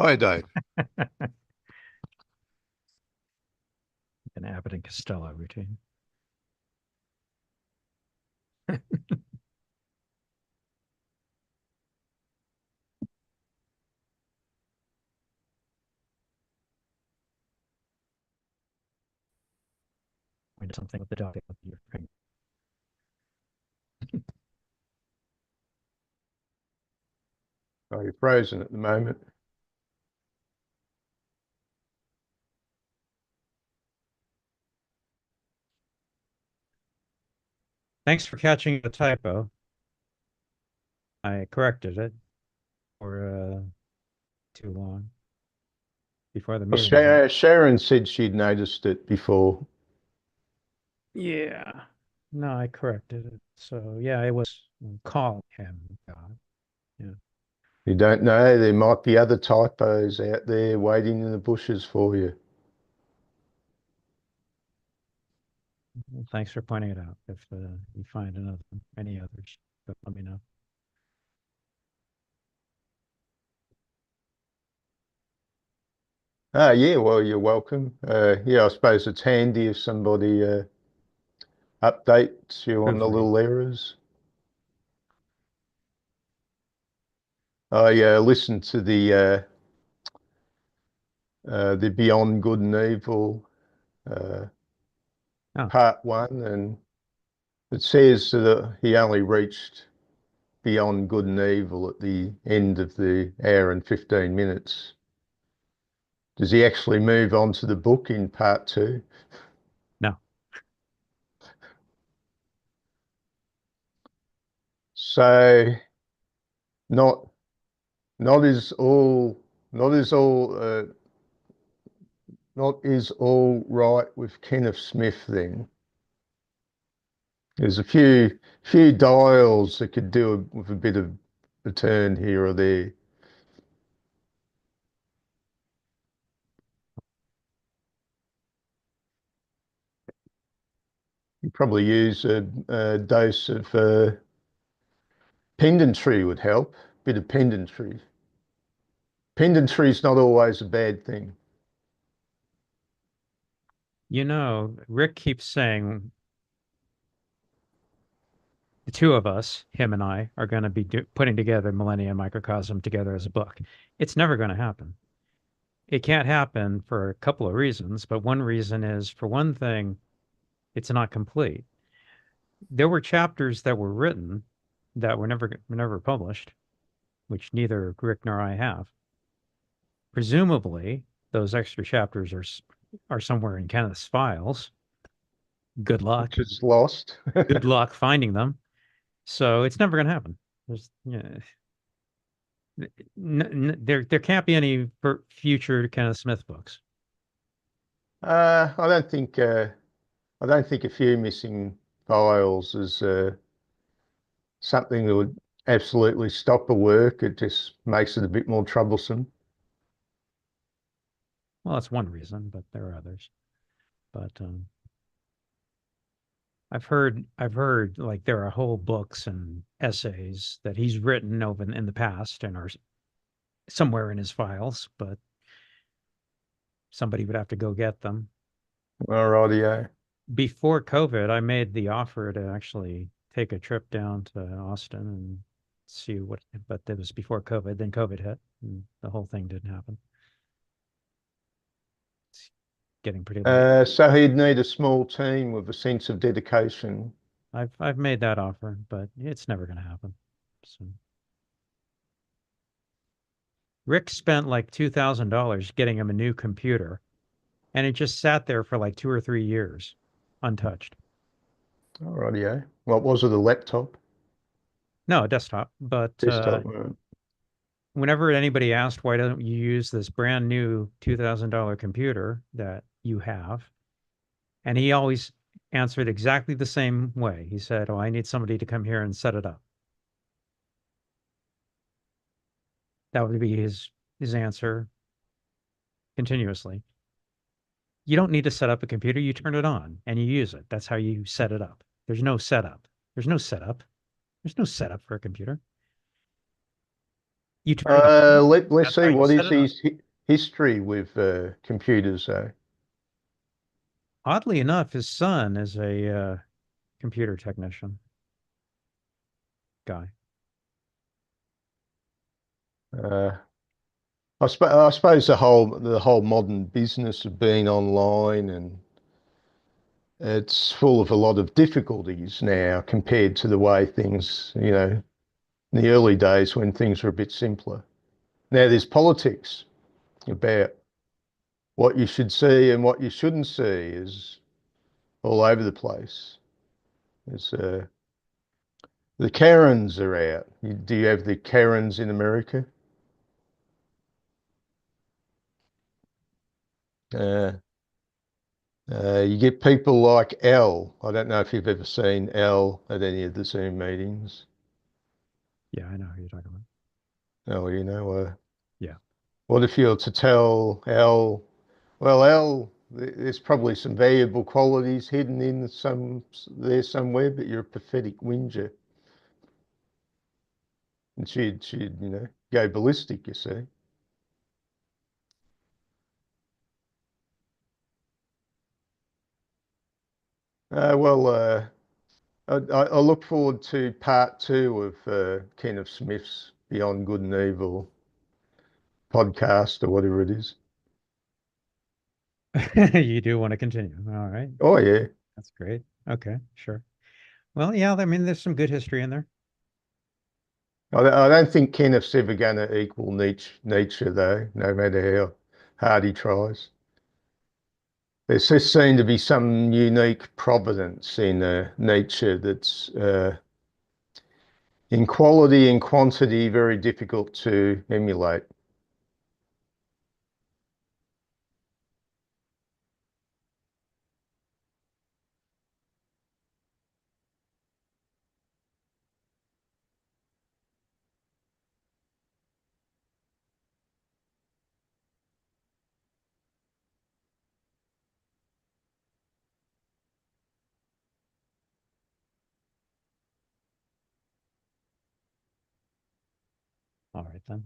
Hi, Dave. An Abbott and Costello routine. We did something with the dog. Oh, you're frozen at the moment. Thanks for catching the typo. I corrected it for too long before the Well, meeting was up. Sharon said she'd noticed it before. Yeah. No, I corrected it. So yeah, it was call him. God. Yeah. You don't know, there might be other typos out there waiting in the bushes for you. Well, thanks for pointing it out. If you find any others, but let me know. Ah, yeah, well, you're welcome. Yeah, I suppose it's handy if somebody updates you on the Proofread. little errors. I listened to the Beyond Good and Evil uh, Oh, part one, and it says that he only reached beyond good and evil at the end of the hour and 15 minutes. Does he actually move on to the book in part two? no. So not not is all not is all not is all right with Kenneth Smith then. There's a few dials that could do with a bit of a turn here or there. You probably use a dose of pendantry would help. Bit of pendantry. Pendantry is not always a bad thing. You know, Rick keeps saying the two of us, him and I, are going to be putting together Millennium Microcosm together as a book. It's never going to happen. It can't happen for a couple of reasons, but one reason is, for one thing, it's not complete. There were chapters that were written that were never published, which neither Rick nor I have. Presumably, those extra chapters are somewhere in Kenneth's files. Good luck. Which is lost. Good luck finding them. So it's never going to happen. There's, yeah, there can't be any future Kenneth Smith books. Uh, I don't think uh, I don't think a few missing files is something that would absolutely stop the work. It just makes it a bit more troublesome. Well, that's one reason, but there are others. But I've heard like there are whole books and essays that he's written over in the past and are somewhere in his files, but somebody would have to go get them. Rightio. Before COVID, I made the offer to actually take a trip down to Austin and see what, but that was before COVID. Then COVID hit, and the whole thing didn't happen. It's getting pretty late. So he'd need a small team with a sense of dedication. I've made that offer, but it's never going to happen. So Rick spent like $2,000 getting him a new computer, and it just sat there for like 2 or 3 years, untouched. Rightio. What was it, a laptop? No, a desktop. But Desktop? whenever anybody asked, why don't you use this brand new $2,000 computer that you have? And he always answered exactly the same way. He said, "Oh, I need somebody to come here and set it up." That would be his answer continuously. You don't need to set up a computer. You turn it on and you use it. That's how you set it up. There's no setup. There's no setup. There's no setup for a computer. You turned it on? Let's That's how see, you what set is it up? his history with computers, though? Oddly enough, his son is a computer technician guy. Uh, I suppose the whole modern business of being online, and it's full of a lot of difficulties now compared to the way things, in the early days when things were a bit simpler. Now there's politics about what you should see and what you shouldn't see is all over the place. There's the Karens are out. Do you have the Karens in America? Uh, you get people like Al. I don't know if you've ever seen Al at any of the Zoom meetings. Yeah, I know who you're talking about. Oh, Yeah. what if you were to tell Al, well, Al, there's probably some valuable qualities hidden in there somewhere, but you're a pathetic whinger. And she'd go ballistic, you see. Well, I look forward to part two of Kenneth Smith's Beyond Good and Evil podcast or whatever it is. You do want to continue. All right. Oh, yeah. That's great. Okay, sure. Well, yeah, I mean, there's some good history in there. I don't think Kenneth's ever going to equal Nietzsche, though, no matter how hard he tries. There's just seemed to be some unique providence in Nietzsche that's in quality and quantity very difficult to emulate. All right, then.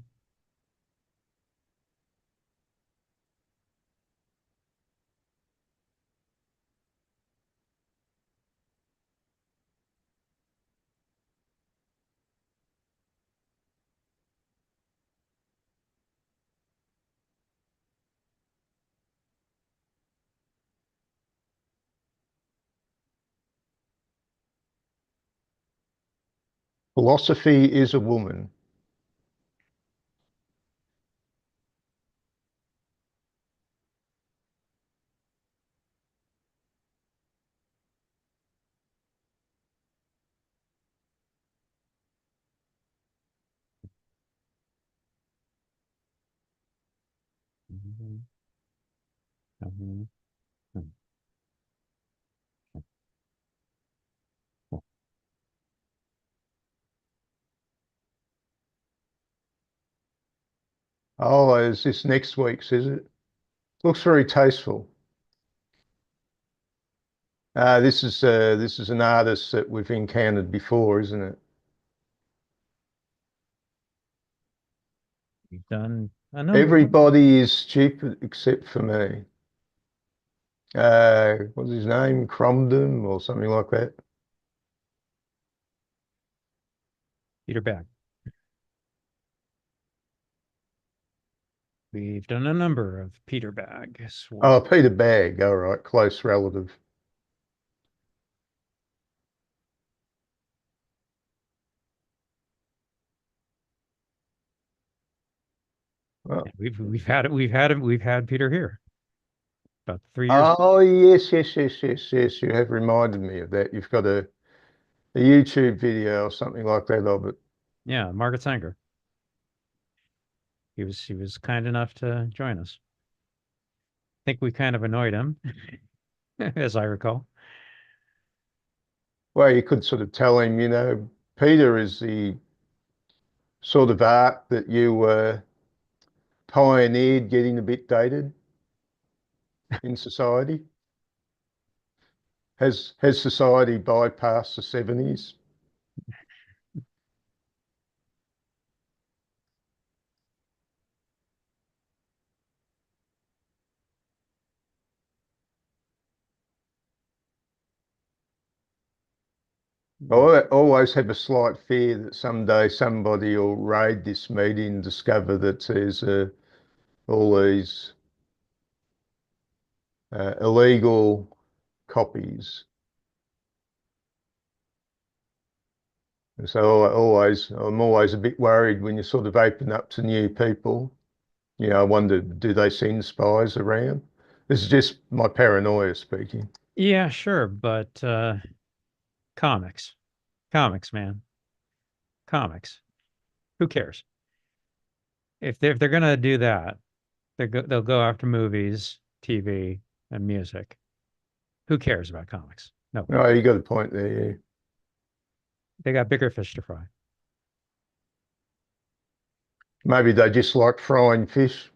Philosophy is a woman. Mhm. Mhm. Mhm. Oh, is this next week's, is it? Looks very tasteful. This is an artist that we've encountered before, isn't it? We've done a number. Everybody is stupid except for me. What's his name? Cromdom or something like that. Peter Bag. We've done a number of Peter Bags. Oh, Peter Bagg. All right, close relative. Oh, We've had Peter here about 3 years. oh yes, yes, yes, yes, yes. You have reminded me of that. You've got a YouTube video or something like that of it. Yeah, Margaret Sanger. He was kind enough to join us. I think we kind of annoyed him, as I recall. Well, you could sort of tell him, Peter is the sort of art that you pioneered getting a bit dated in society. Has society bypassed the 70s? I always have a slight fear that someday somebody will raid this meeting and discover that there's all these illegal copies. And so I'm always a bit worried when you sort of open up to new people. You know, I wonder, do they send spies around? This is just my paranoia speaking. Yeah, sure, but comics, comics, man, comics. Who cares? If they're gonna do that, they'll go after movies, TV, and music. Who cares about comics? Nobody. Oh, you got a point there, yeah. They got bigger fish to fry. Maybe they just like frying fish.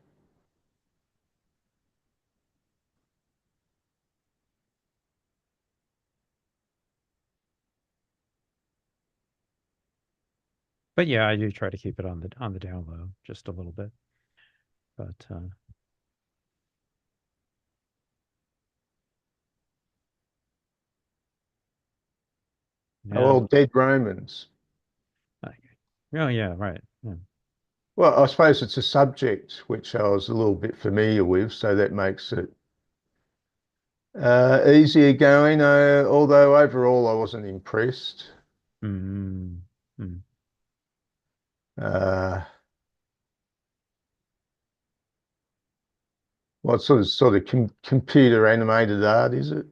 But yeah, I do try to keep it on the down low just a little bit. But Oh, yeah, well, dead Romans. oh yeah, right. Yeah. Well, I suppose it's a subject which I was a little bit familiar with, so that makes it easier going. Although overall I wasn't impressed. Mm, mm. Uh, what sort of computer animated art is it?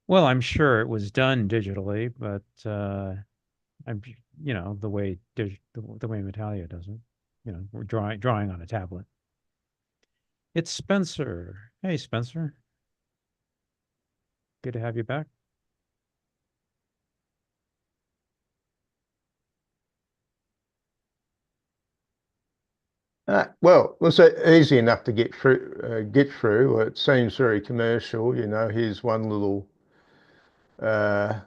Well, I'm sure it was done digitally, but I'm the way Metallia does it. We're drawing on a tablet. It's Spencer. Hey, Spencer. Good to have you back. Well, was it easy enough to get through? Get through. It seems very commercial. You know, here's one little uh,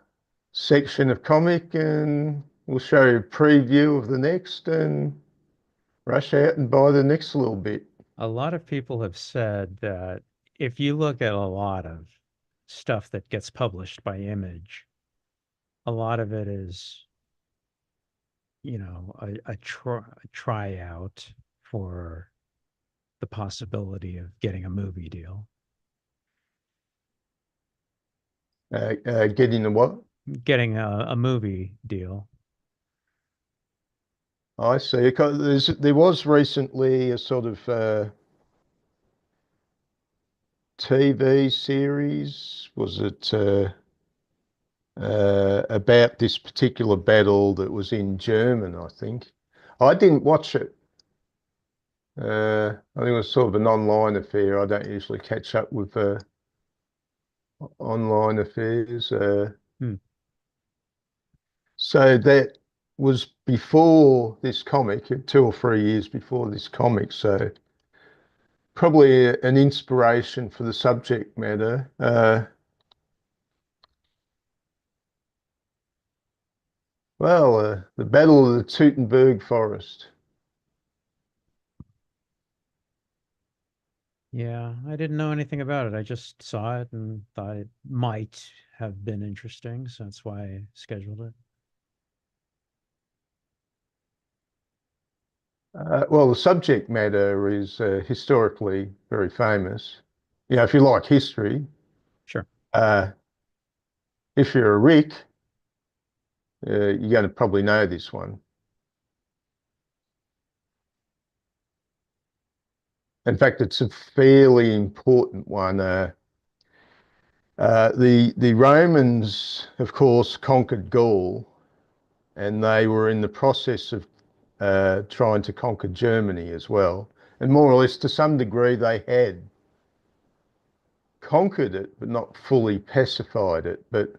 section of comic, and we'll show you a preview of the next, and rush out and buy the next little bit. A lot of people have said that if you look at a lot of stuff that gets published by Image, a lot of it is, a tryout for the possibility of getting a movie deal. Getting the what? Getting a movie deal. I see. There was recently a sort of TV series. Was it about this particular battle that was in German, I think. I didn't watch it. I think it was sort of an online affair. I don't usually catch up with online affairs. Hmm. So that was before this comic, 2 or 3 years before this comic. So probably an inspiration for the subject matter. The Battle of the Teutoburg Forest. Yeah, I didn't know anything about it. I just saw it and thought it might have been interesting, so that's why I scheduled it. Well, the subject matter is historically very famous. You know, if you like history, Sure. uh, if you're a Rick, you're going to probably know this one. In fact, it's a fairly important one. The Romans, of course, conquered Gaul, and they were in the process of trying to conquer Germany as well. And more or less, to some degree, they had conquered it, but not fully pacified it. But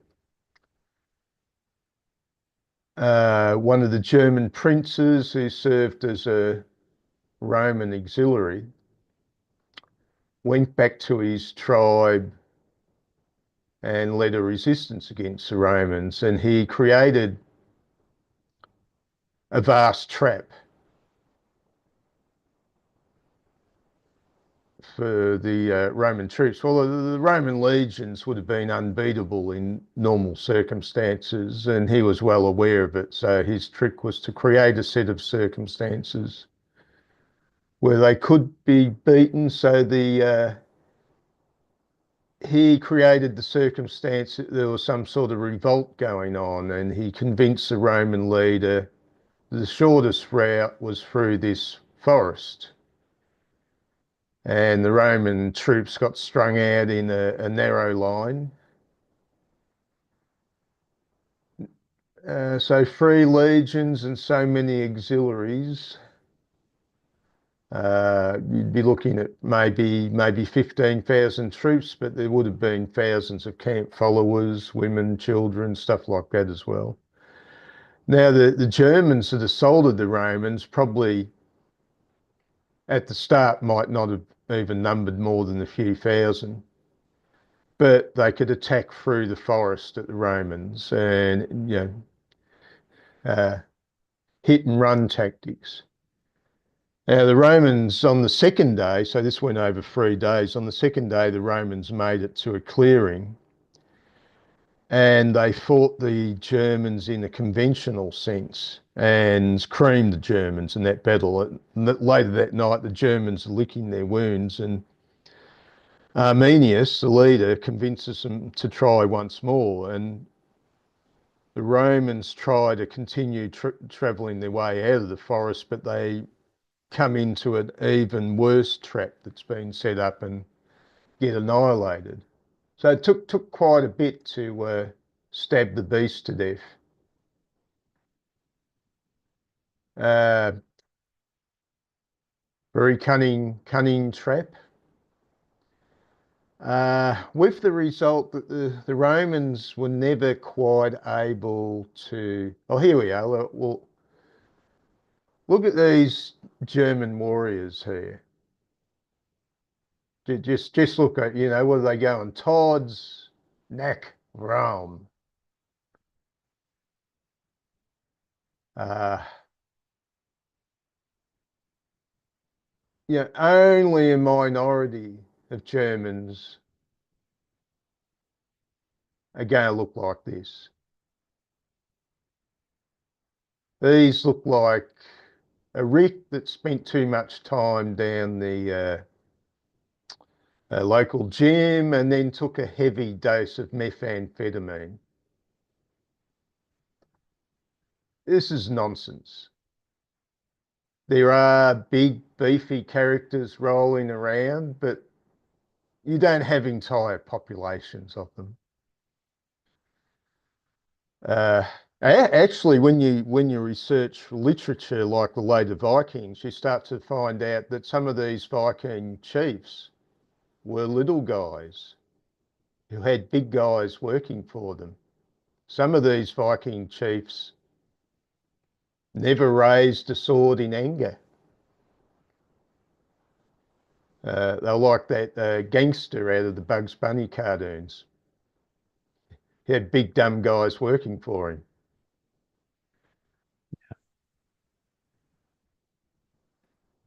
one of the German princes who served as a Roman auxiliary went back to his tribe and led a resistance against the Romans, and he created a vast trap. for the Roman troops? Well, the Roman legions would have been unbeatable in normal circumstances, and he was well aware of it. So his trick was to create a set of circumstances where they could be beaten. So he created the circumstance that there was some sort of revolt going on, and he convinced the Roman leader the shortest route was through this forest. And the Roman troops got strung out in a narrow line. So 3 legions and so many auxiliaries. You'd be looking at maybe 15,000 troops, but there would have been thousands of camp followers, women, children, stuff like that as well. Now, the Germans that assaulted the Romans probably at the start might not have even numbered more than a few thousand, but they could attack through the forest at the Romans and, hit and run tactics. Now, the Romans on the second day, so this went over 3 days, on the second day, the Romans made it to a clearing and they fought the Germans in a conventional sense and creamed the Germans in that battle. Later that night, the Germans are licking their wounds, and Arminius, the leader, convinces them to try once more. And the Romans try to continue travelling their way out of the forest, but they come into an even worse trap that's been set up and get annihilated. So it took quite a bit to stab the beast to death. Very cunning trap. With the result that the Romans were never quite able to. Oh, here we are. Well, look at these German warriors here. Just look at, what are they going? Tods, Knack, Rome. Uh, only a minority of Germans are going to look like this. These look like a Rick that spent too much time down the local gym and then took a heavy dose of methamphetamine. This is nonsense. There are big, beefy characters rolling around, but you don't have entire populations of them. Actually, when you research literature like the later Vikings, you start to find out that some of these Viking chiefs were little guys who had big guys working for them. Some of these Viking chiefs never raised a sword in anger. They're like that gangster out of the Bugs Bunny cartoons. He had big dumb guys working for him.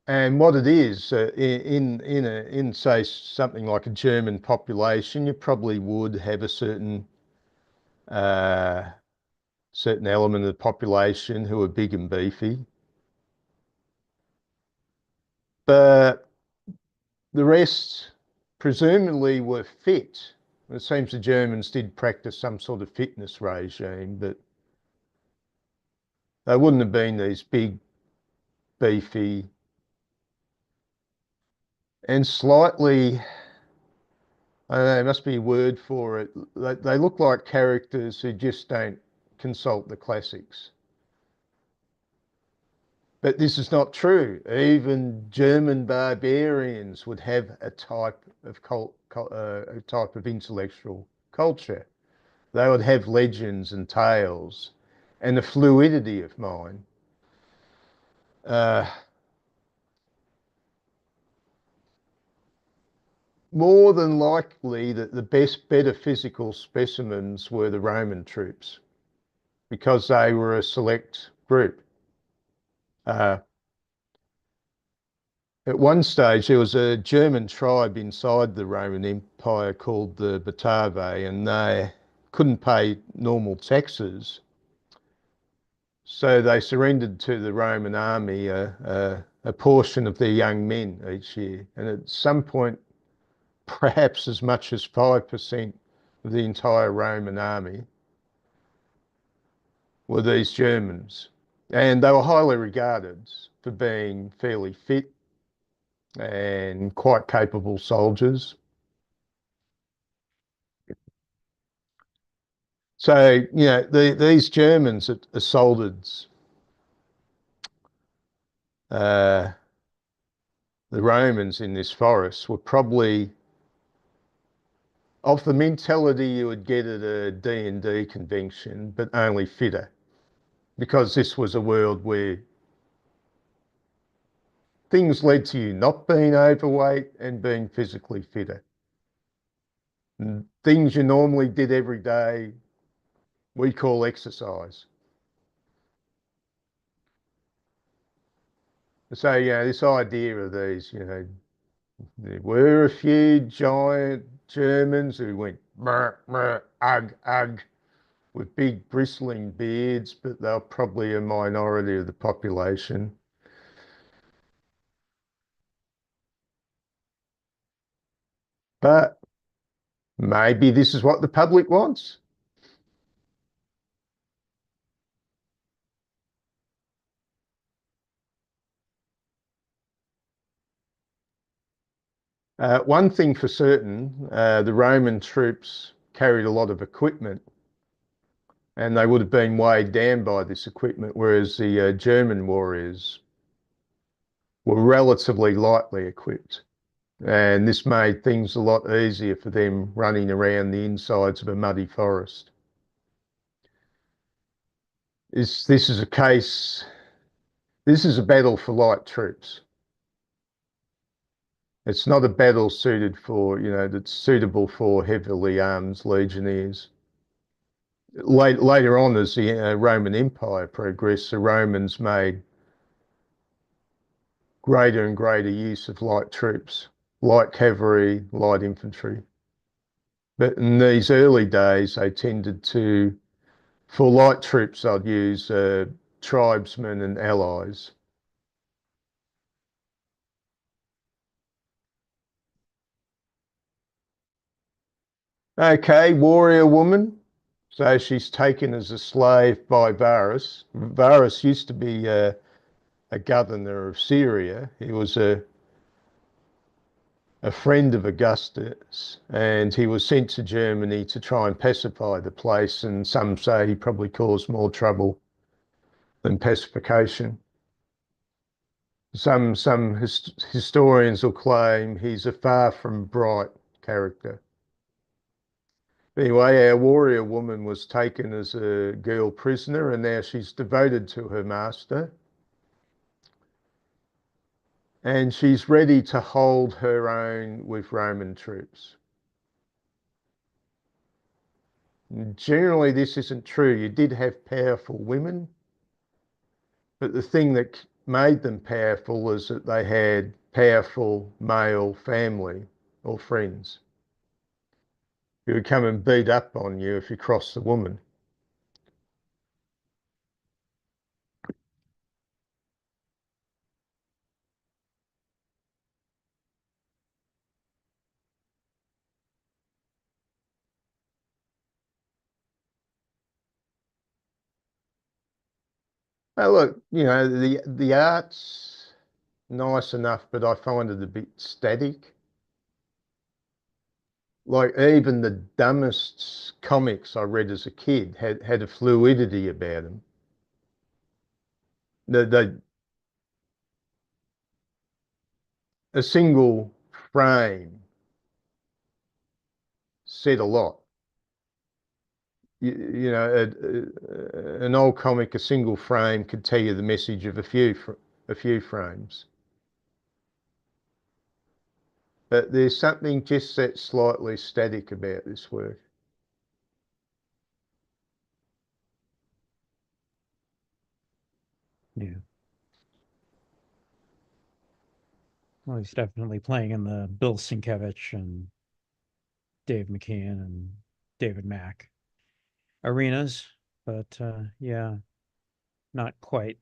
And what it is, in say something like a German population, you probably would have a certain element of the population who are big and beefy, but the rest presumably were fit. It seems the Germans did practice some sort of fitness regime, but they wouldn't have been these big, beefy, and slightly, I don't know, there must be a word for it. They look like characters who just don't consult the classics. But this is not true. Even German barbarians would have a type of intellectual culture. They would have legends and tales and a fluidity of mind. More than likely that the better physical specimens were the Roman troops because they were a select group. At one stage, there was a German tribe inside the Roman Empire called the Batavae, and they couldn't pay normal taxes. So they surrendered to the Roman army a portion of their young men each year. And at some point, perhaps as much as 5% of the entire Roman army were these Germans. And they were highly regarded for being fairly fit and quite capable soldiers. So, these Germans that assaulted uh, the Romans in this forest were probably of the mentality you would get at a D&D convention, but only fitter, because this was a world where things led to you not being overweight and being physically fitter. And things you normally did every day, we call exercise. So, this idea of these, there were a few giant Germans who went brr, brr, ugh, ugh, with big bristling beards, but they're probably a minority of the population. But maybe this is what the public wants. One thing for certain, the Roman troops carried a lot of equipment and they would have been weighed down by this equipment, whereas the German warriors were relatively lightly equipped. And this made things a lot easier for them running around the insides of a muddy forest. This is a case, this is a battle for light troops. It's not a battle suited for, that's suitable for heavily armed legionnaires. Later on, as the Roman Empire progressed, the Romans made greater and greater use of light troops, light cavalry, light infantry. But in these early days, they tended to, for light troops, they'd use tribesmen and allies. Okay, warrior woman. So she's taken as a slave by Varus. Varus used to be a governor of Syria. He was a friend of Augustus, and he was sent to Germany to try and pacify the place. And some say he probably caused more trouble than pacification. Some historians will claim he's a far from bright character. Anyway, our warrior woman was taken as a girl prisoner, and now she's devoted to her master. And she's ready to hold her own with Roman troops. Generally, this isn't true. You did have powerful women, but the thing that made them powerful is that they had powerful male family or friends who would come and beat up on you if you crossed the woman. Now, look, the art's nice enough, but I find it a bit static. Like even the dumbest comics I read as a kid had a fluidity about them. The a single frame said a lot. An old comic, a single frame could tell you the message of a few frames. But there's something just that slightly static about this work. Yeah. Well, he's definitely playing in the Bill Sienkiewicz and Dave McKean and David Mack arenas, but yeah, not quite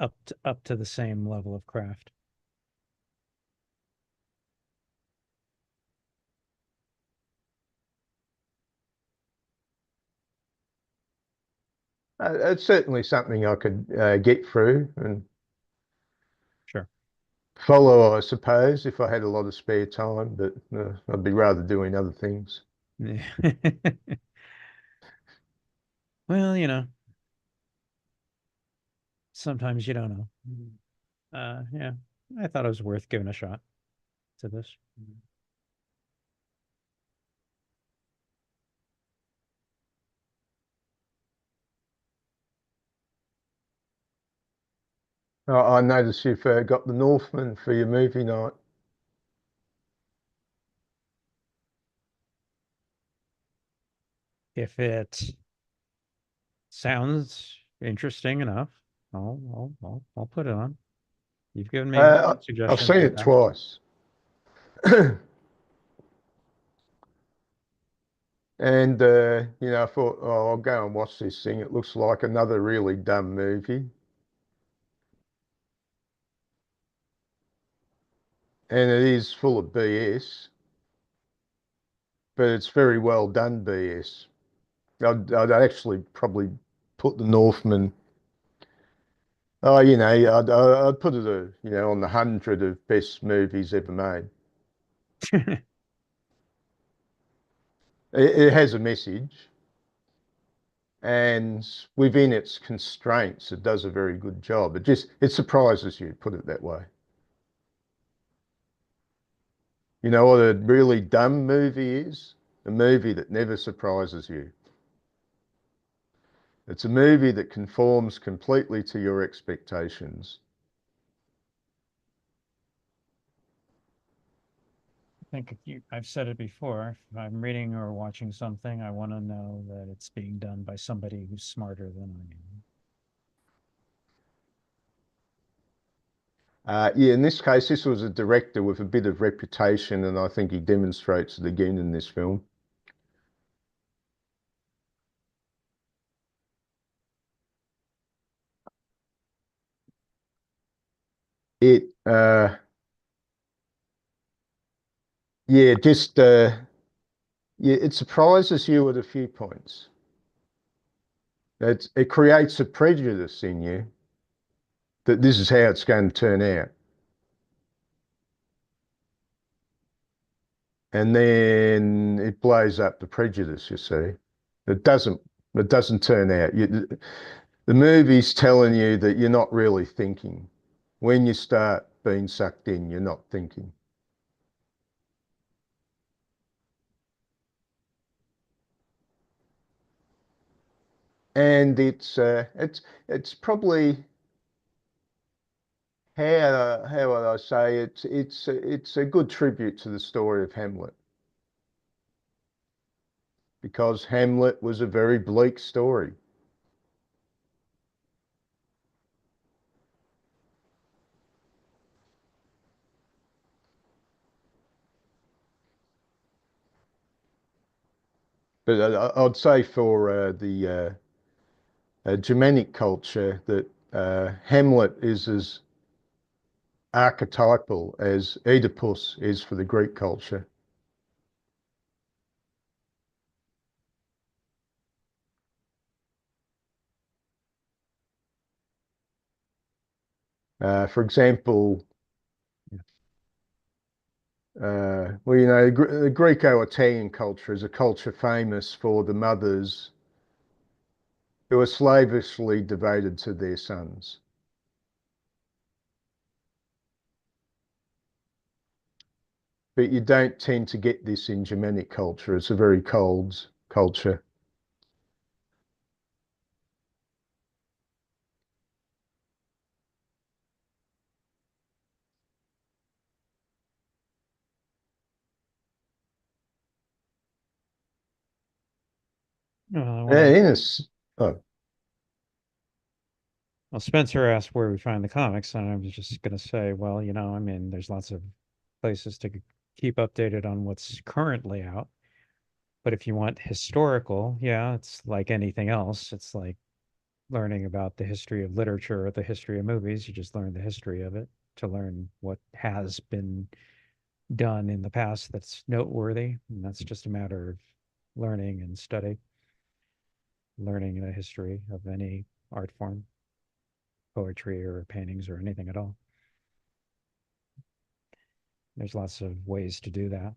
up to the same level of craft. It's certainly something I could get through and Sure. follow, I suppose, if I had a lot of spare time, but I'd be rather doing other things. Well, sometimes you don't know. Yeah, I thought it was worth giving a shot to this. I noticed you've got The Northman for your movie night. If it sounds interesting enough, I'll put it on. You've given me Uh, I've suggestions seen in the it past. twice. And, I thought, oh, I'll go and watch this thing. It looks like another really dumb movie. And it is full of BS, but it's very well done BS. I'd actually probably put The Northman, oh, I'd put it, on the 100 of best movies ever made. It has a message, and within its constraints, it does a very good job. It surprises you, put it that way. You know what a really dumb movie is? A movie that never surprises you. It's a movie that conforms completely to your expectations. I think I've said it before. If I'm reading or watching something, I want to know that it's being done by somebody who's smarter than I am. Yeah, in this case, this was a director with a bit of reputation, and I think he demonstrates it again in this film. It, yeah, just, yeah, it surprises you at a few points. It creates a prejudice in you that this is how it's going to turn out. And then it blows up the prejudice, you see. It doesn't, it doesn't turn out. The movie's telling you that you're not really thinking. When you start being sucked in, you're not thinking. And it's probably how would I say it's a good tribute to the story of Hamlet, because Hamlet was a very bleak story. But I'd say for the Germanic culture that Hamlet is as archetypal as Oedipus is for the Greek culture. For example, well, the Greco-Italian culture is a culture famous for the mothers who are slavishly devoted to their sons. But you don't tend to get this in Germanic culture. It's a very cold culture. What I Yeah, oh, Well, Spencer asked where we find the comics, and I was just going to say, well, I mean, there's lots of places to keep updated on what's currently out. But if you want historical, yeah, it's like anything else. It's like learning about the history of literature or the history of movies. You just learn the history of it to learn what has been done in the past that's noteworthy. And that's just a matter of learning and study, learning the history of any art form, poetry or paintings or anything at all. There's lots of ways to do that.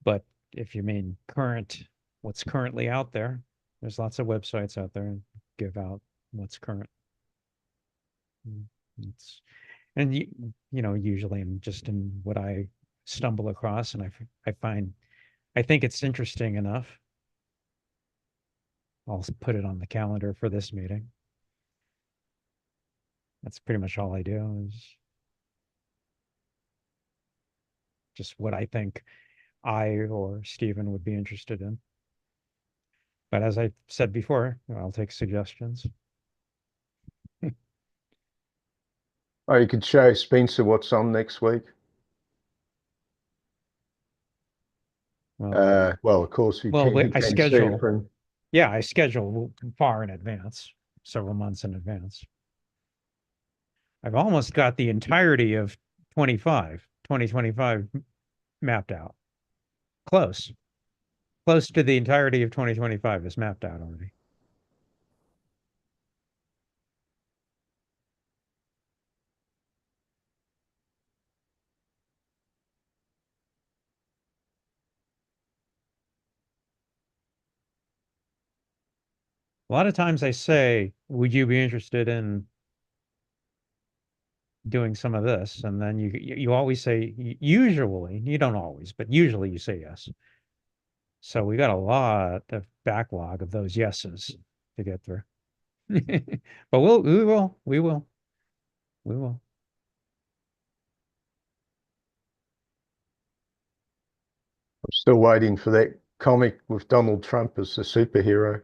But if you mean what's currently out there, there's lots of websites out there and give out what's current. Mm, It's and usually I'm just in what I stumble across, and I think it's interesting enough. I'll put it on the calendar for this meeting. That's pretty much all I do is just what I think I or Stephen would be interested in. But as I said before, I'll take suggestions. Oh, you could show Spencer what's on next week. Well, Well, of course, well, he I can see it schedule. from. Yeah, I schedule far in advance, several months in advance. I've almost got the entirety of 2025 mapped out. Close. Close to the entirety of 2025 is mapped out already. A lot of times I say, would you be interested in doing some of this? And then you always say, usually, you don't always, but usually you say yes. So we got a lot of backlog of those yeses to get through. But we will. I'm still waiting for that comic with Donald Trump as the superhero.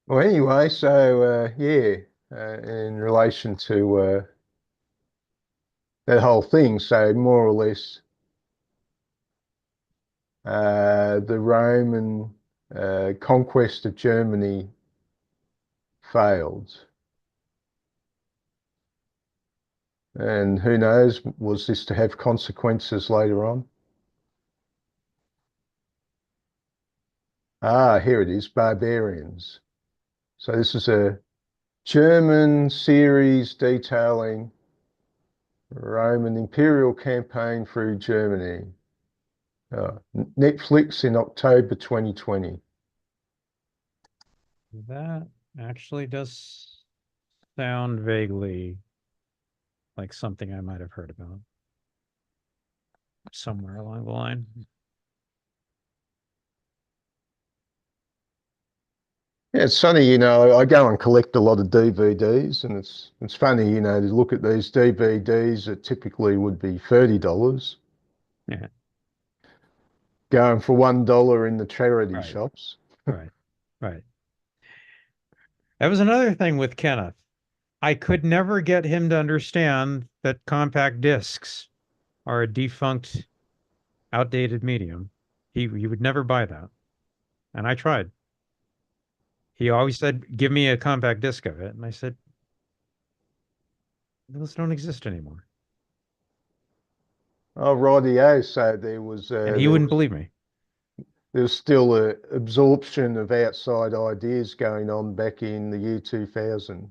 Well, anyway, so yeah, in relation to that whole thing, so more or less, the Roman conquest of Germany failed. And who knows, was this to have consequences later on? Ah, here it is, Barbarians. So this is a German series detailing Roman imperial campaign through Germany. Netflix in October 2020. That actually does sound vaguely like something I might have heard about somewhere along the line. Yeah, it's funny, I go and collect a lot of DVDs, and it's funny, to look at these DVDs that typically would be $30, Yeah, going for $1 in the charity right, shops. right, right. That was another thing with Kenneth. I could never get him to understand that compact discs are a defunct, outdated medium. He would never buy that. And I tried. He always said, "Give me a compact disc of it." And I said, "Those don't exist anymore." Oh, rightio. So And he wouldn't believe me. there was still a absorption of outside ideas going on back in the year 2000.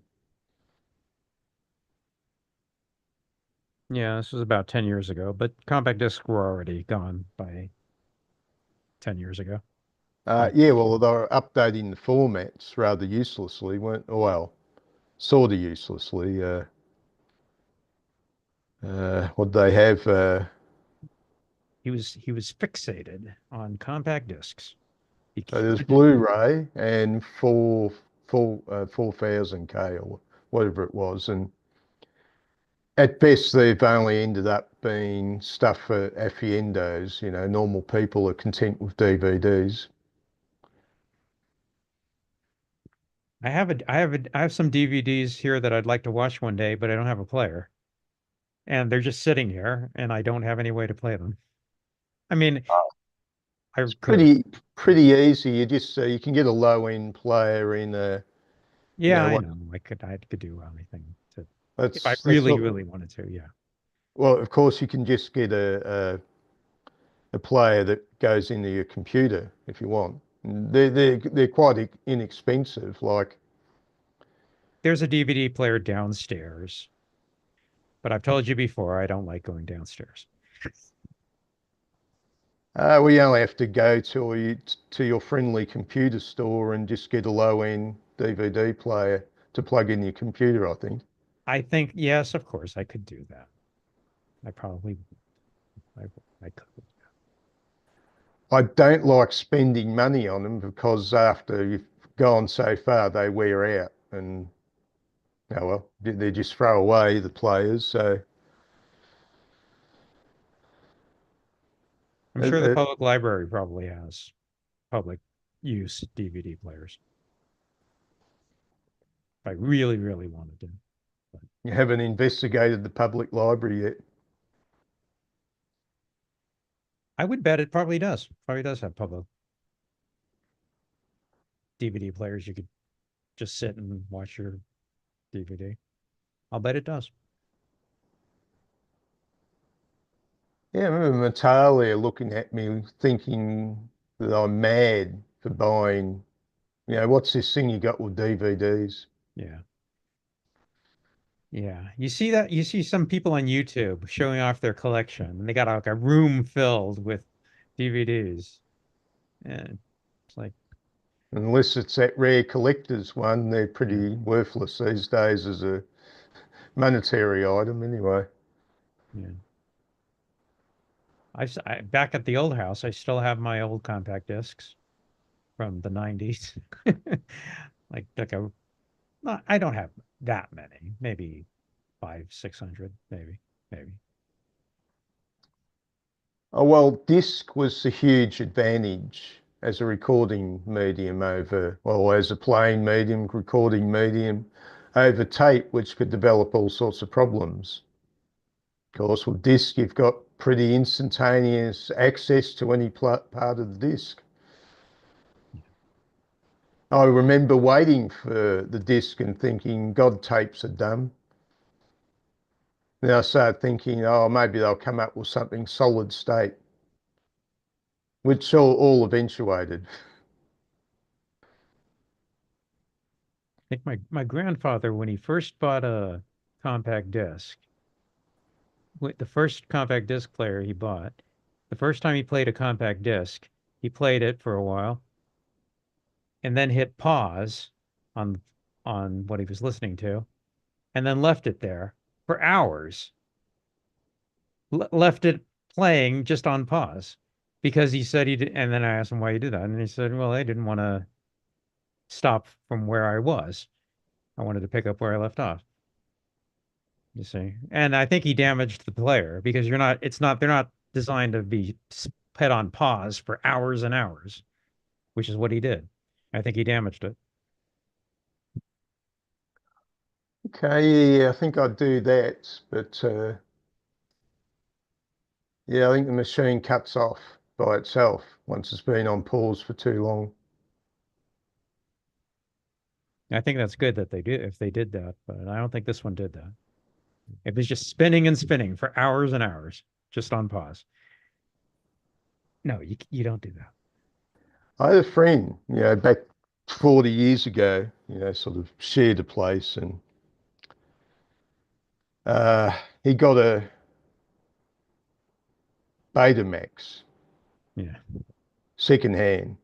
Yeah, this was about 10 years ago, but compact discs were already gone by 10 years ago. I, Yeah, well, they were updating the formats rather uselessly, weren't? Well, sort of uselessly. What they have? he was fixated on compact discs. He So there's can't- Blu-ray and 4000K or whatever it was, and at best they've only ended up being stuff for aficionados. You know, normal people are content with DVDs. I have some DVDs here that I'd like to watch one day, but I don't have a player. And they're just sitting here and I don't have any way to play them. I mean, I It's could. pretty easy. You just you can get a low-end player in a you Yeah, know I what know. I could do anything to if I that's really, all. really wanted to, yeah. Well, of course you can just get a player that goes into your computer if you want. They're quite inexpensive. Like There's a DVD player downstairs, but I've told you before, I don't like going downstairs. we only have to go to your friendly computer store and just get a low-end DVD player to plug in your computer, I think. I think, yes, of course, I could do that. I probably, I, I could. I don't like spending money on them because after you've gone so far, they wear out and oh well, they just throw away the players. So I'm it, sure the it, public library probably has public use DVD players. If I really, really wanted to. But you haven't investigated the public library yet. I would bet it probably does. Probably does have public DVD players. You could just sit and watch your DVD. I'll bet it does. Yeah, I remember Matalia looking at me thinking that I'm mad for buying, what's this thing you got with DVDs? Yeah. Yeah. You see that? You see some people on YouTube showing off their collection and they got like a room filled with DVDs. And it's like, Unless it's that rare collector's one, they're yeah. pretty worthless these days as a monetary item anyway. Yeah. Back at the old house, I still have my old compact discs from the 90s. Like a not, I don't have that many, maybe five, 600, maybe. Oh, well, disc was a huge advantage as a recording medium over, well, as a playing medium, recording medium over tape, which could develop all sorts of problems. Of course, with disc, you've got pretty instantaneous access to any part of the disc. I remember waiting for the disc and thinking, God, tapes are dumb. Then I started thinking, oh, maybe they'll come up with something solid state, which all eventuated. I think my grandfather, when he first bought a compact disc, the first compact disc player he bought, the first time he played a compact disc, he played it for a while and then hit pause on on what he was listening to and then left it there for hours. Left it playing just on pause because he said he did. And then I asked him why he did that. And he said, well, I didn't want to stop from where I was. I wanted to pick up where I left off. You see, and I think he damaged the player because they're not designed to be put on pause for hours and hours, which is what he did. I think he damaged it. Okay, yeah, I think I'd do that, but yeah, I think the machine cuts off by itself once it's been on pause for too long. I think that's good that they did if they did that, but I don't think this one did that. It was just spinning and spinning for hours and hours, just on pause. No, you don't do that. I had a friend, back 40 years ago, sort of shared a place and he got a Betamax Yeah. second hand.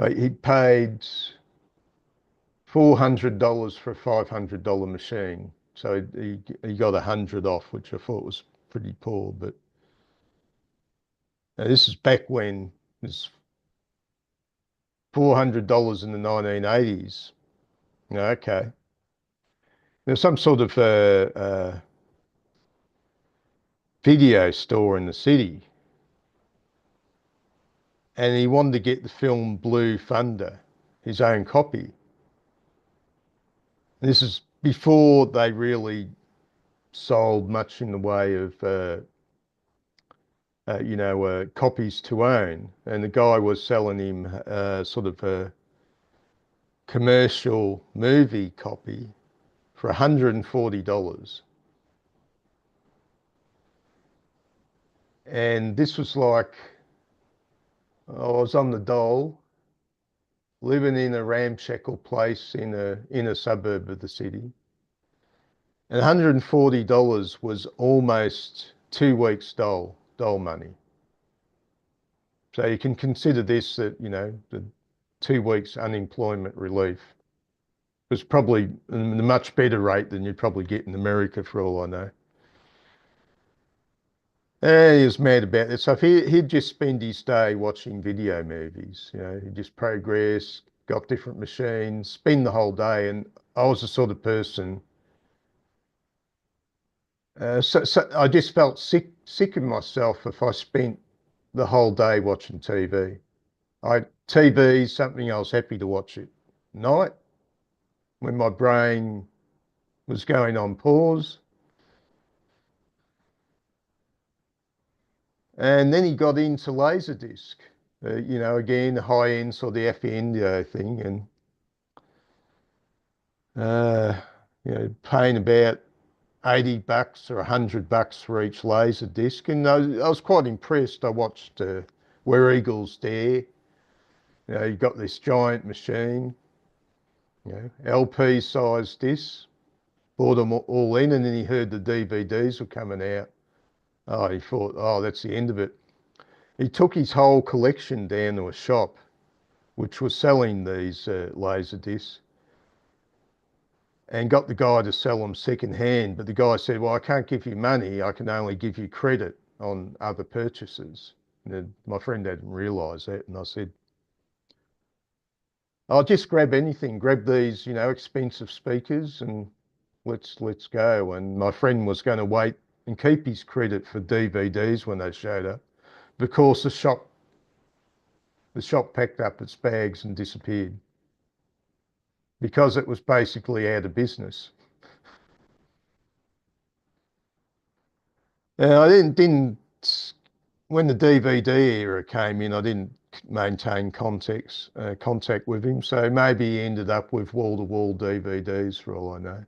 He paid $400 for a $500 machine. So he got 100 off, which I thought was pretty poor, but this is back when it's $400 in the 1980s. Okay. There's some sort of video store in the city, and he wanted to get the film Blue Thunder, his own copy. This is before they really sold much in the way of copies to own, and the guy was selling him sort of a commercial movie copy for $140. And this was like, I was on the dole, living in a ramshackle place in a suburb of the city. And $140 was almost 2 weeks dole money. So you can consider this that, the 2 weeks unemployment relief was probably a much better rate than you'd probably get in America for all I know. And he was mad about this. So if he'd just spend his day watching video movies, he'd just progress, got different machines, spend the whole day. And I was the sort of person, so I just felt sick of myself if I spent the whole day watching TV. TV is something I was happy to watch at night when my brain was going on pause. And then he got into Laserdisc, again, high end sort of the Faendio thing, and paying about $80 or $100 for each Laserdisc. And I was quite impressed. I watched Where Eagles Dare. You got this giant machine, LP sized discs, bought them all in, and then he heard the DVDs were coming out. Oh, he thought, oh, that's the end of it. He took his whole collection down to a shop which was selling these laser discs and got the guy to sell them second hand. But the guy said, well, I can't give you money. I can only give you credit on other purchases. And my friend hadn't realised that. And I said, I'll just grab anything, grab these, expensive speakers and let's go. And my friend was going to wait and keep his credit for DVDs when they showed up. Because the shop packed up its bags and disappeared because it was basically out of business. I didn't when the DVD era came in, I didn't maintain contact with him. So maybe he ended up with wall-to-wall DVDs for all I know.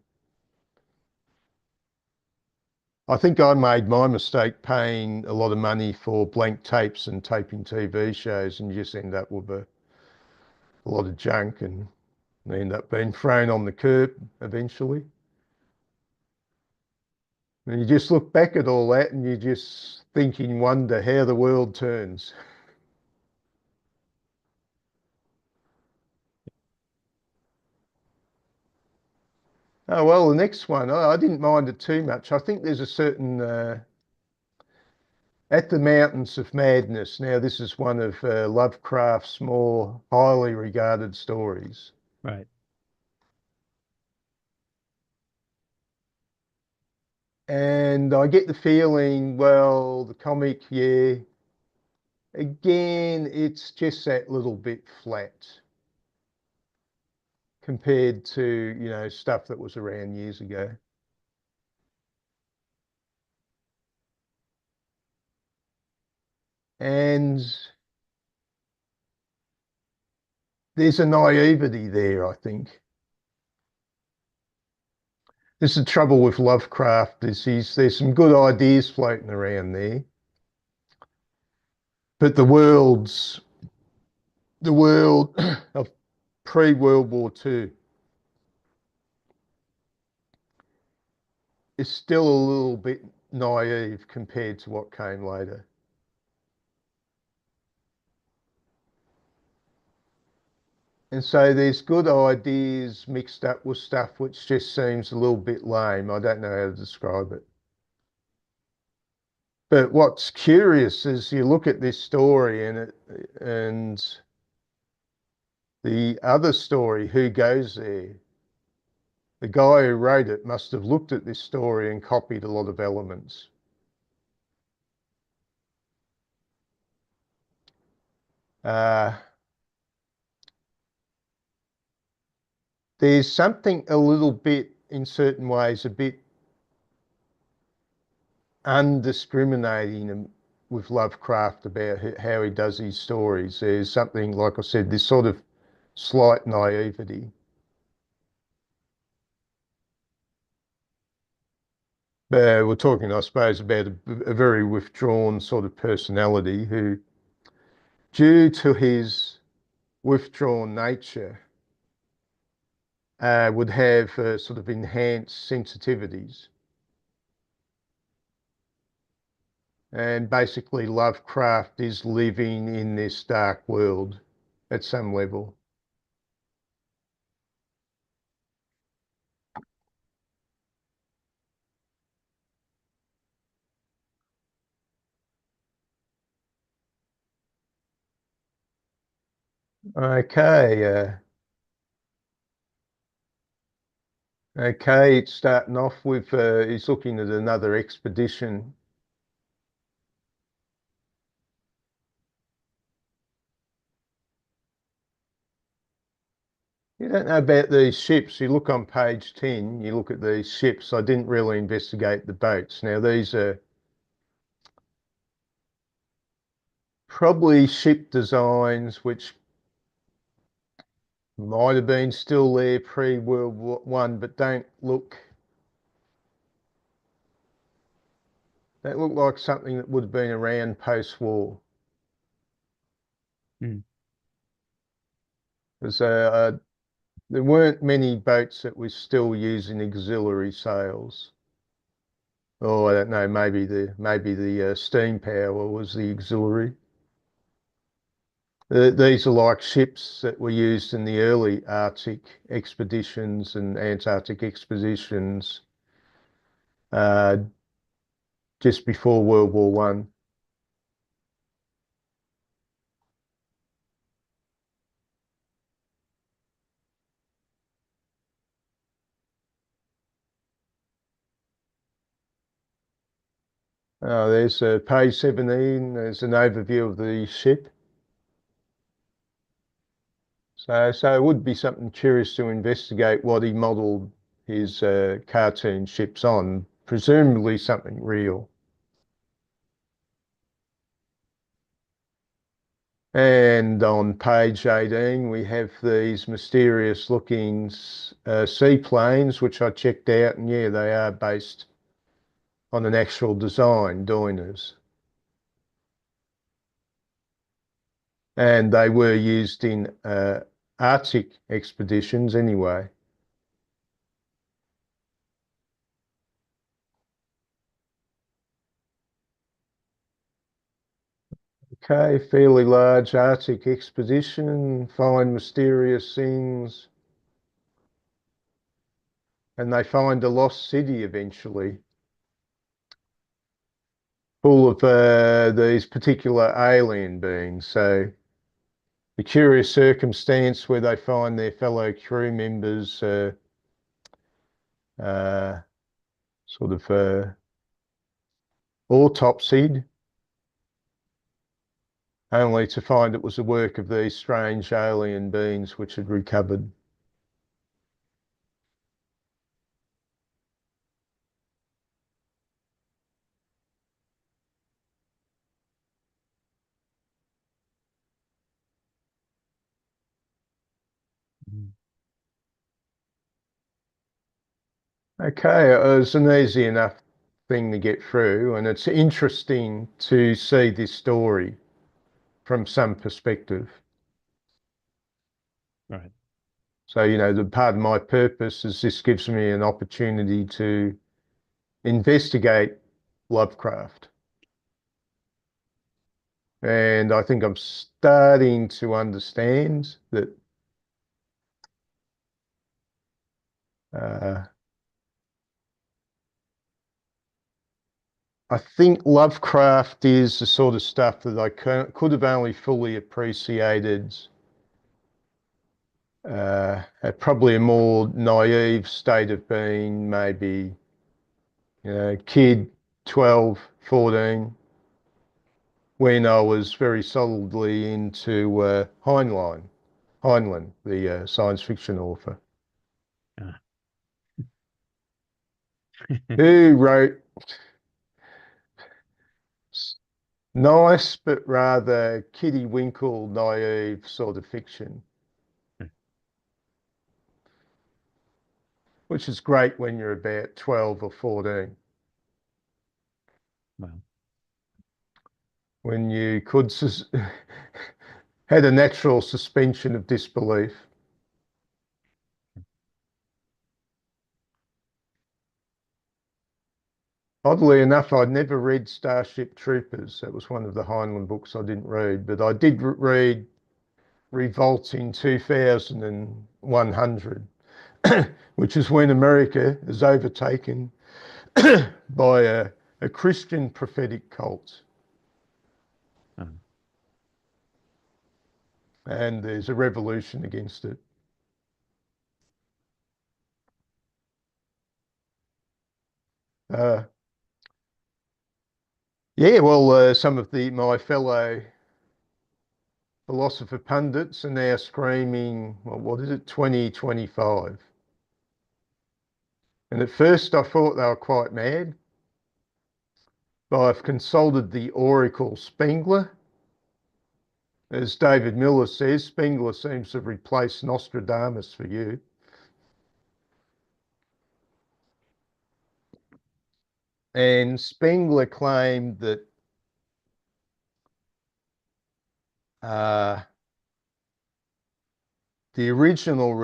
I think I made my mistake paying a lot of money for blank tapes and taping TV shows, and you just end up with a lot of junk, and they end up being thrown on the curb eventually. And you just look back at all that and you just think in wonder how the world turns. Oh, well, the next one, I didn't mind it too much. I think there's a certain, At the Mountains of Madness. Now, this is one of Lovecraft's more highly regarded stories. Right. And I get the feeling, well, the comic, yeah, again, it's just that little bit flat compared to, stuff that was around years ago. And there's a naivety there, I think. This is the trouble with Lovecraft, there's some good ideas floating around there. But the world of pre-World War II is still a little bit naive compared to what came later. And so there's good ideas mixed up with stuff which just seems a little bit lame. I don't know how to describe it. But what's curious is you look at this story and the other story, Who Goes There? The guy who wrote it must have looked at this story and copied a lot of elements. There's something a little bit, in certain ways, a bit undiscriminating with Lovecraft about how he does his stories. There's something, like I said, this sort of slight naivety. We're talking, I suppose, about a very withdrawn sort of personality who, due to his withdrawn nature, would have sort of enhanced sensitivities. And basically, Lovecraft is living in this dark world at some level. Okay, okay, it's starting off with he's looking at another expedition. You don't know about these ships. You look on page 10, you look at these ships. I didn't really investigate the boats. Now, these are probably ship designs which might have been still there pre-World War One, but don't look like something that would have been around post-war. Mm. Because there weren't many boats that were still using auxiliary sails. Oh, I don't know. Maybe the steam power was the auxiliary. These are like ships that were used in the early Arctic expeditions and Antarctic expeditions uh, just before World War One. There's page 17. There's an overview of the ship. So it would be something curious to investigate what he modelled his cartoon ships on, presumably something real. And on page 18, we have these mysterious looking seaplanes, which I checked out, and yeah, they are based on an actual design, Doiners. And they were used in Arctic expeditions anyway. Okay, fairly large Arctic expedition, find mysterious things, and they find a lost city eventually, full of these particular alien beings. So the curious circumstance where they find their fellow crew members uh, sort of autopsied, only to find it was the work of these strange alien beings which had recovered. Mm. Okay, it was an easy enough thing to get through, and it's interesting to see this story from some perspective. Right. So, you know, the part of my purpose is this gives me an opportunity to investigate Lovecraft. And I think I'm starting to understand that uh, I think Lovecraft is the sort of stuff that I could have only fully appreciated at probably a more naive state of being, maybe, kid 12, 14, when I was very solidly into Heinlein, the science fiction author, Yeah. who wrote nice but rather kiddie winkle, naive sort of fiction, which is great when you're about 12 or 14, Well, when you could had a natural suspension of disbelief. Oddly enough, I'd never read Starship Troopers. That was one of the Heinlein books I didn't read, but I did read Revolt in 2100, which is when America is overtaken by a Christian prophetic cult. um, And there's a revolution against it. Uh, yeah, well, some of my fellow philosopher pundits are now screaming, well, what is it, 2025? And at first I thought they were quite mad, but I've consulted the Oracle Spengler. As David Miller says, Spengler seems to have replaced Nostradamus for you. And Spengler claimed that uh, the original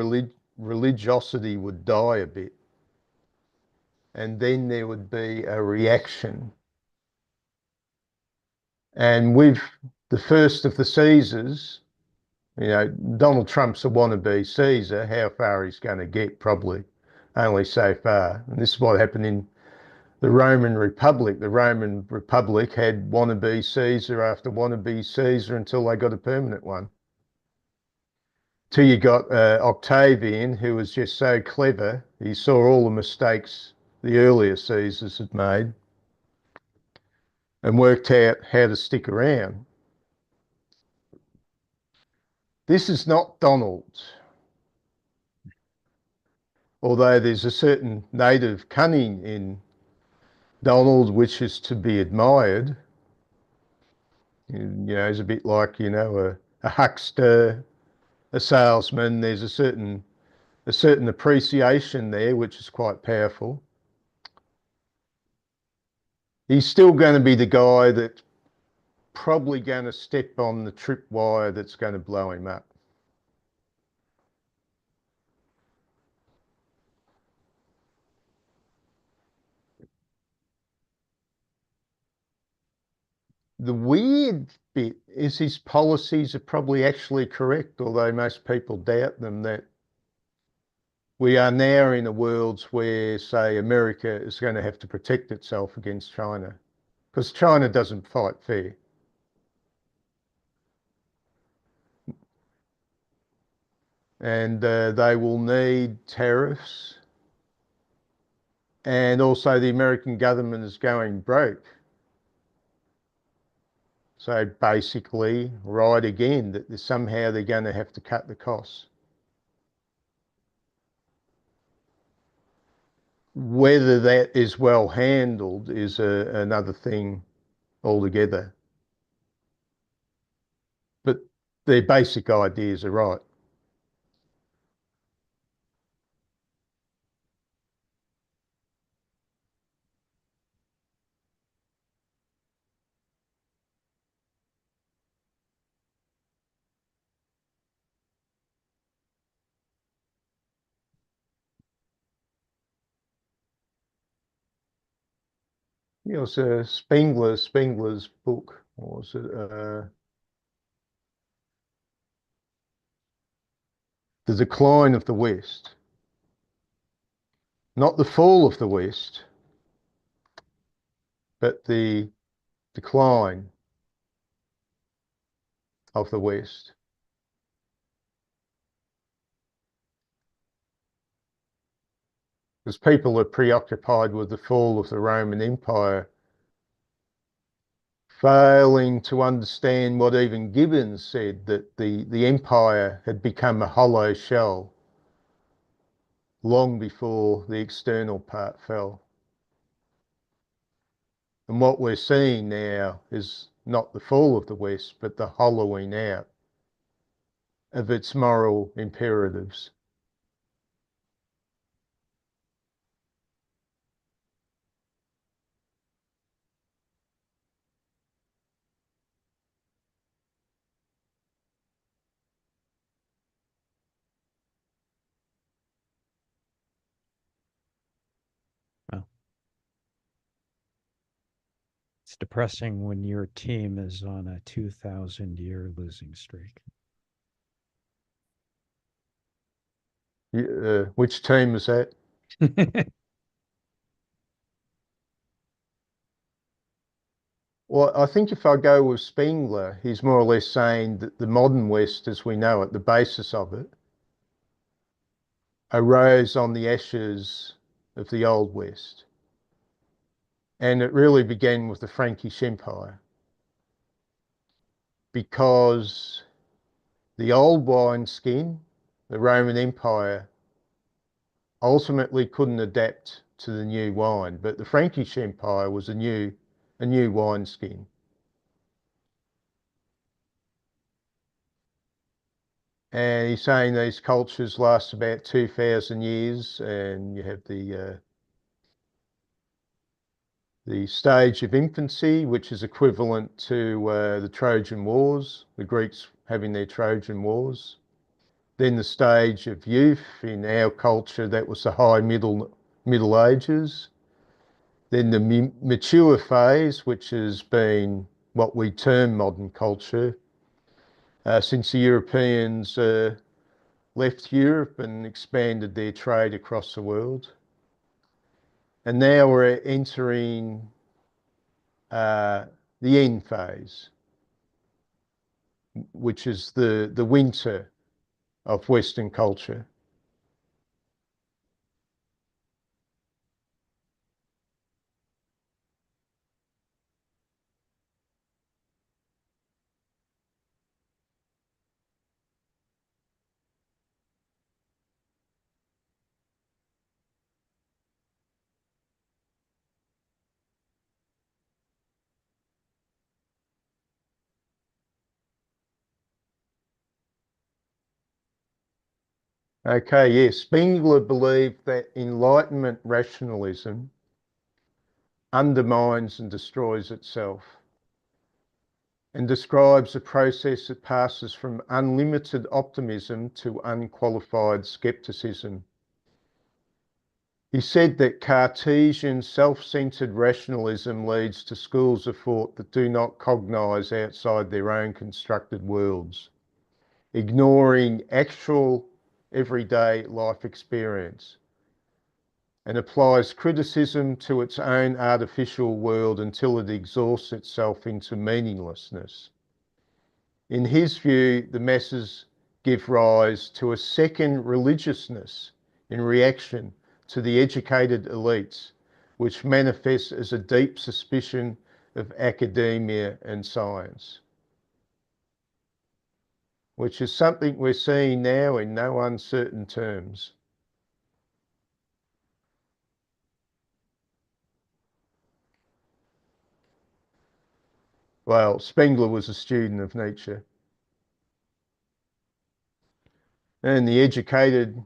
religiosity would die a bit, and then there would be a reaction. And with the first of the Caesars, Donald Trump's a wannabe Caesar. How far he's going to get, probably only so far. And this is what happened in the Roman Republic. The Roman Republic had wannabe Caesar after wannabe Caesar until they got a permanent one. Till you got Octavian, who was just so clever. He saw all the mistakes the earlier Caesars had made and worked out how to stick around. This is not Donald, although there's a certain native cunning in Donald which is to be admired. He's a bit like, a huckster, a salesman. There's a certain appreciation there, which is quite powerful. He's still going to be the guy that's probably going to step on the tripwire that's going to blow him up. The weird bit is his policies are probably actually correct, although most people doubt them, that we are now in a world where, say, America is going to have to protect itself against China because China doesn't fight fair. And they will need tariffs. And also the American government is going broke. So basically, right again, that somehow they're going to have to cut the costs. Whether that is well handled is another thing altogether. But their basic ideas are right. It was Spengler's book, or was it The Decline of the West? Not the fall of the West, but the decline of the West. Because people are preoccupied with the fall of the Roman Empire, failing to understand what even Gibbons said, that the empire had become a hollow shell long before the external part fell. And what we're seeing now is not the fall of the West, but the hollowing out of its moral imperatives. Well, it's depressing when your team is on a 2,000-year losing streak. Which team is that? Well, I think if I go with Spengler, he's more or less saying that the modern West, as we know it, the basis of it, arose on the ashes of the Old West. And it really began with the Frankish Empire, because the old wineskin, the Roman Empire, ultimately couldn't adapt to the new wine, but the Frankish Empire was a new wineskin. And he's saying these cultures last about 2,000 years, and you have the stage of infancy, which is equivalent to the Trojan Wars, the Greeks having their Trojan Wars. Then the stage of youth, in our culture, that was the high Middle Ages. Then the mature phase, which has been what we term modern culture, since the Europeans left Europe and expanded their trade across the world. And now we're entering the end phase, which is the winter of Western culture. Okay, yes, Spengler believed that Enlightenment rationalism undermines and destroys itself, and describes a process that passes from unlimited optimism to unqualified skepticism. He said that Cartesian self-centered rationalism leads to schools of thought that do not cognise outside their own constructed worlds, ignoring actual everyday life experience, and applies criticism to its own artificial world until it exhausts itself into meaninglessness. In his view, the masses give rise to a second religiousness in reaction to the educated elites, which manifests as a deep suspicion of academia and science, which is something we're seeing now in no uncertain terms. Well, Spengler was a student of Nietzsche. And the educated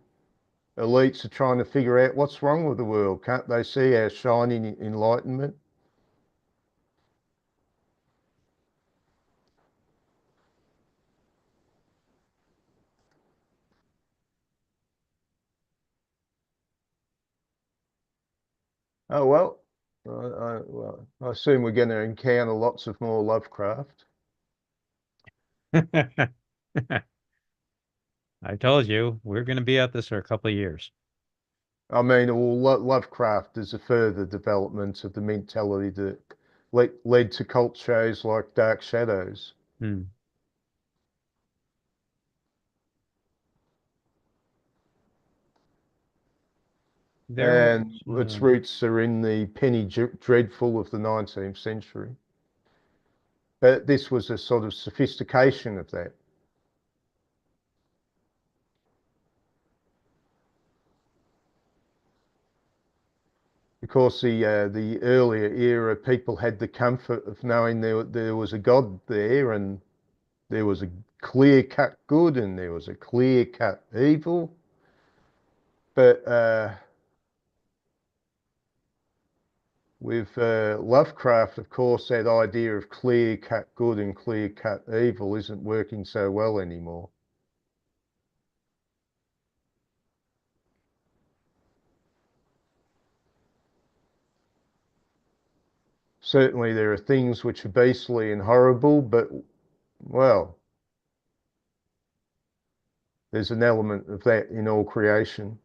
elites are trying to figure out what's wrong with the world. Can't they see our shining enlightenment? Oh, well, I assume we're going to encounter lots of more Lovecraft. I told you we're going to be at this for a couple of years. I mean, well, Lovecraft is a further development of the mentality that led to cult shows like Dark Shadows. Hmm. There was, And its roots are in the penny dreadful of the 19th century. But this was a sort of sophistication of that. Because the earlier era, people had the comfort of knowing there was a God there, and there was a clear-cut good and there was a clear-cut evil. But with Lovecraft, of course, that idea of clear-cut good and clear-cut evil isn't working so well anymore. Certainly there are things which are beastly and horrible, but, well, there's an element of that in all creation.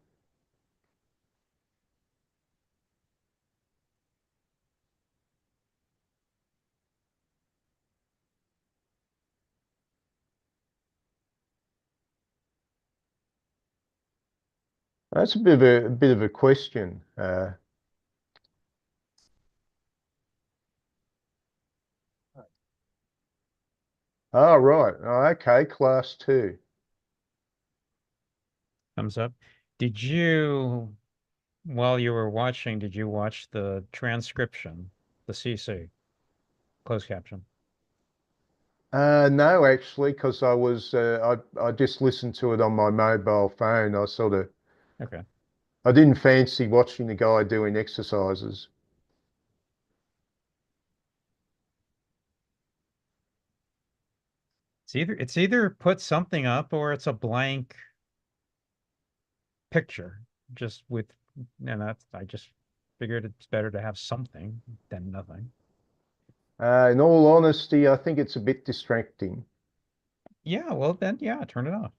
That's a bit of a question. Oh, right. Oh, okay, class 2. thumbs up. Did you, while you were watching, did you watch the transcription, the CC, closed caption? No, actually, because I just listened to it on my mobile phone. Okay. I didn't fancy watching the guy doing exercises. It's either put something up or it's a blank picture, just with, and that's, I just figured it's better to have something than nothing. In all honesty, I think it's a bit distracting. Yeah, well then, yeah, turn it off.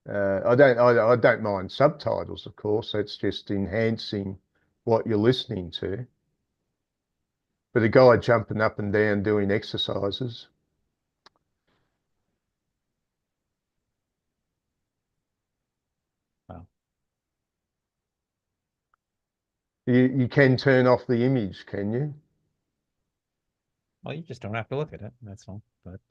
I don't mind subtitles, of course. That's just enhancing what you're listening to. But a guy jumping up and down doing exercises, Well, you can turn off the image, can you? well, you just don't have to look at it. That's all. But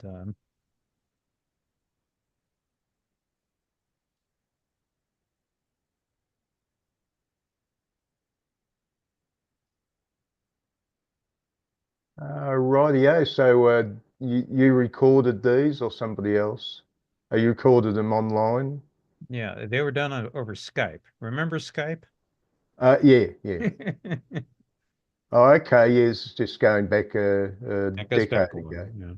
Rightio. So you recorded these or somebody else? You recorded them online? yeah, they were done over Skype. Remember Skype? Yeah, yeah. Oh, okay. Yes, just going back a That goes decade back a while. ago. Yeah.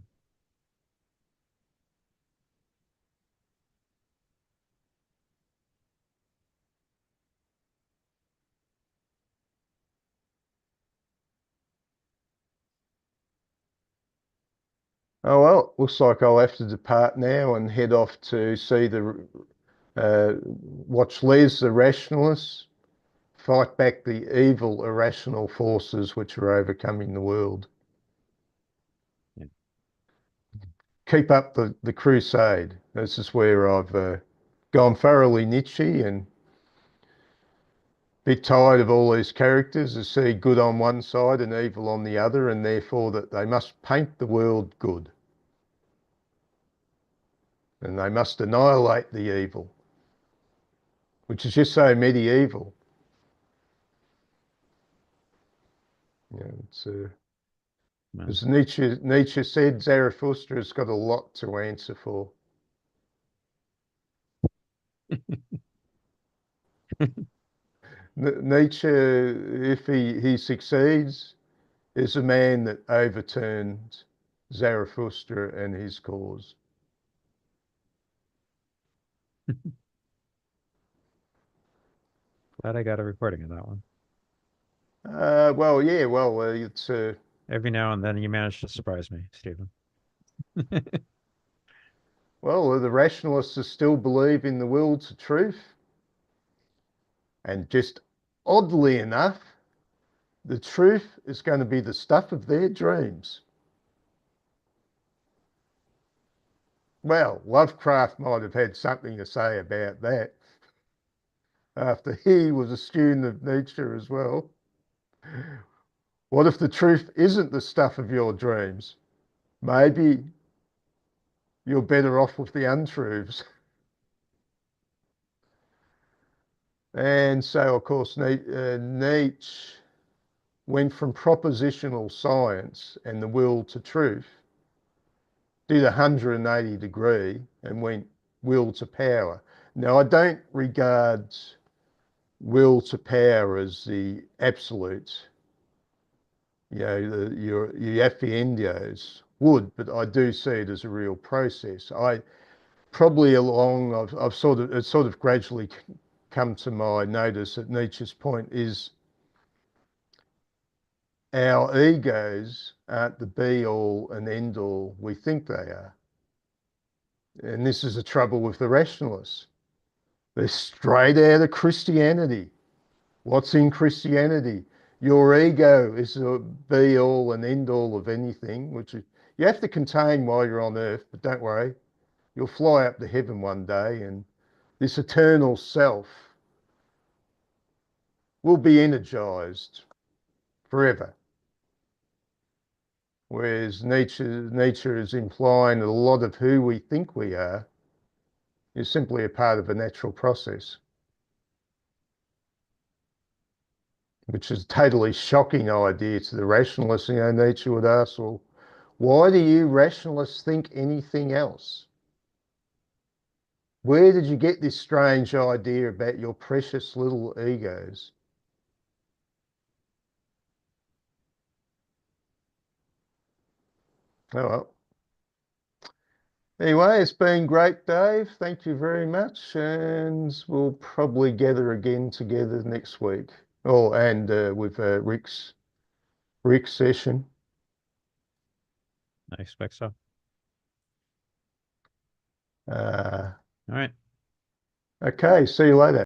Oh well, looks like I'll have to depart now and head off to see watch Les the Rationalist fight back the evil irrational forces which are overcoming the world. Yeah. Keep up the crusade. This is where I've gone thoroughly Nietzsche and bit tired of all these characters who see good on one side and evil on the other, and therefore that they must paint the world good. And they must annihilate the evil, which is just so medieval. You know, Well, as Nietzsche said, Zarathustra has got a lot to answer for. Nietzsche, if he succeeds, is a man that overturned Zarathustra and his cause. glad I got a recording of that one. Well, yeah, well, it's Every now and then you manage to surprise me, Stephen. well, the rationalists still believe in the will to truth, and just oddly enough, the truth is going to be the stuff of their dreams. Well, Lovecraft might have had something to say about that after he was a student of Nietzsche as well. What if the truth isn't the stuff of your dreams? Maybe you're better off with the untruths. And so, of course, Nietzsche went from propositional science and the will to truth, did 180 degree and went will to power. Now, I don't regard will to power as the absolute. You know, your Appiendios would, but I do see it as a real process. I've sort of gradually come to my notice that Nietzsche's point is our egos aren't the be all and end all we think they are. And this is the trouble with the rationalists. They're straight out of Christianity. What's in Christianity? Your ego is the be all and end all of anything, which you have to contain while you're on earth, but don't worry, you'll fly up to heaven one day and this eternal self will be energized forever. Whereas nature is implying that a lot of who we think we are is simply a part of a natural process, which is a totally shocking idea to the rationalists. You know, Nietzsche would ask, well, why do you rationalists think anything else? Where did you get this strange idea about your precious little egos? Oh well. Anyway, it's been great, Dave. Thank you very much. And we'll probably gather again together next week. Oh, and with Rick's session. I expect so. Uh, All right. okay, see you later.